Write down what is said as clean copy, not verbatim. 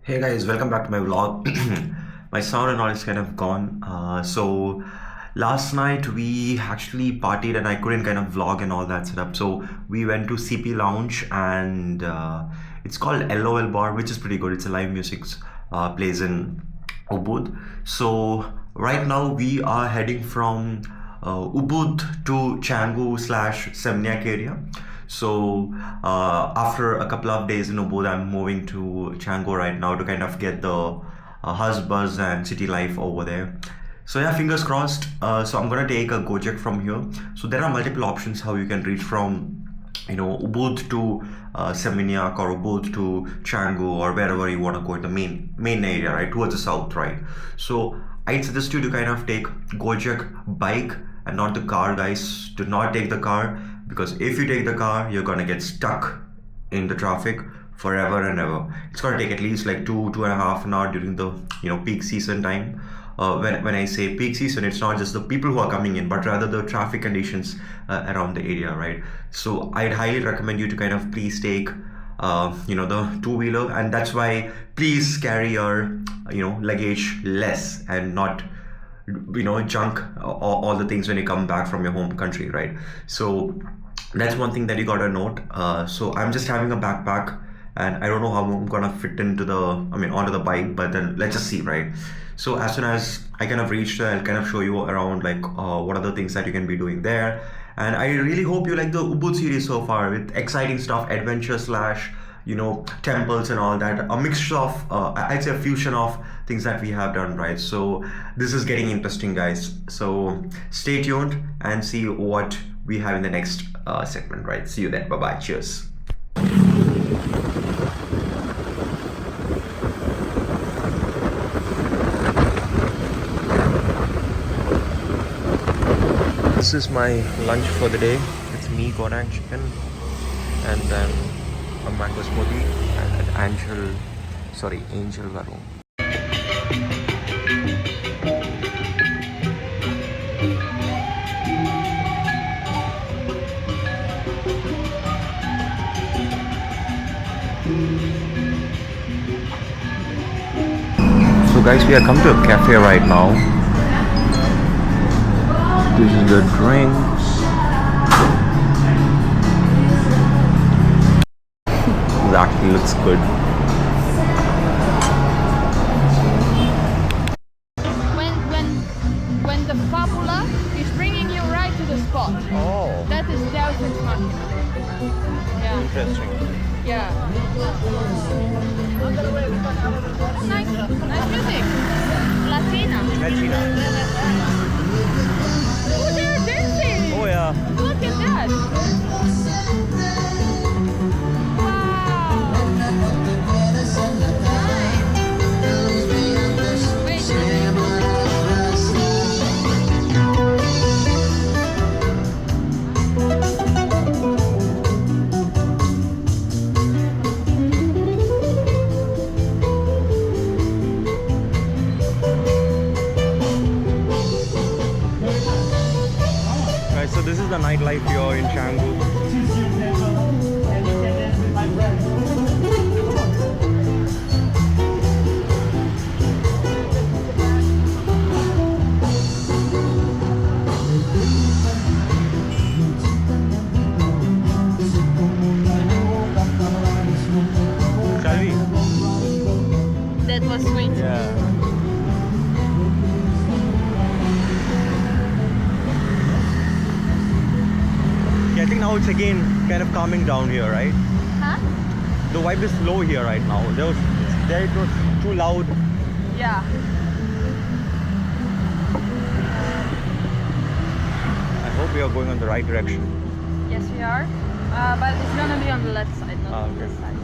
Hey guys, welcome back to my vlog. My sound and all is kind of gone. So last night we actually partied and I couldn't kind of vlog and all that setup. So we went to CP Lounge and it's called LOL Bar, which is pretty good. It's a live music place in Ubud. So right now we are heading from Ubud to Canggu slash Semniak area. So after a couple of days in Ubud, I'm moving to Canggu right now to kind of get the huzz buzz and city life over there. So yeah, fingers crossed. So I'm gonna take a Gojek from here. So there are multiple options how you can reach from Ubud to Seminyak or Ubud to Canggu or wherever you want to go in the main area, right, towards the south, right? So I'd suggest you to kind of take Gojek bike and not the car, guys. Do not take the car, because if you take the car, you're gonna get stuck in the traffic forever and ever. It's gonna take at least like two and a half an hour during the peak season time. When I say peak season, it's not just the people who are coming in, but rather the traffic conditions around the area, right? So I'd highly recommend you to kind of please take the two-wheeler, and that's why please carry your luggage less and not junk all the things when you come back from your home country, right? So that's one thing that you gotta note. So I'm just having a backpack and I don't know how I'm gonna fit into onto the bike, but then let's just see, right? So as soon as I kind of reach there, I'll kind of show you around like what are the things that you can be doing there. And I really hope you like the Ubud series so far, with exciting stuff, adventure slash temples and all that, a mixture of I'd say a fusion of things that we have done, right? So this is getting interesting, guys. So stay tuned and see what we have in the next segment, right? See you there. Bye bye. Cheers. This is my lunch for the day. It's me, Goreng chicken, and then a mango smoothie and an angel varun. So guys, we are come to a cafe right now. This is the drinks. It actually looks good. When the fabula is bringing you right to the spot. Oh. That is Deus Machina. Yeah. Interesting. Yeah. Nice music. Latina. Oh, they're dancing. Oh yeah. Look at that. Wow. Nice. Guys, so this is the nightlife here in Canggu. Shall we? That was sweet. Yeah. I think now it's again kind of calming down here, right? Huh? The vibe is low here right now. There it was too loud. Yeah. I hope we are going on the right direction. Yes, we are. But it's gonna be on the left side, not on Okay. this side.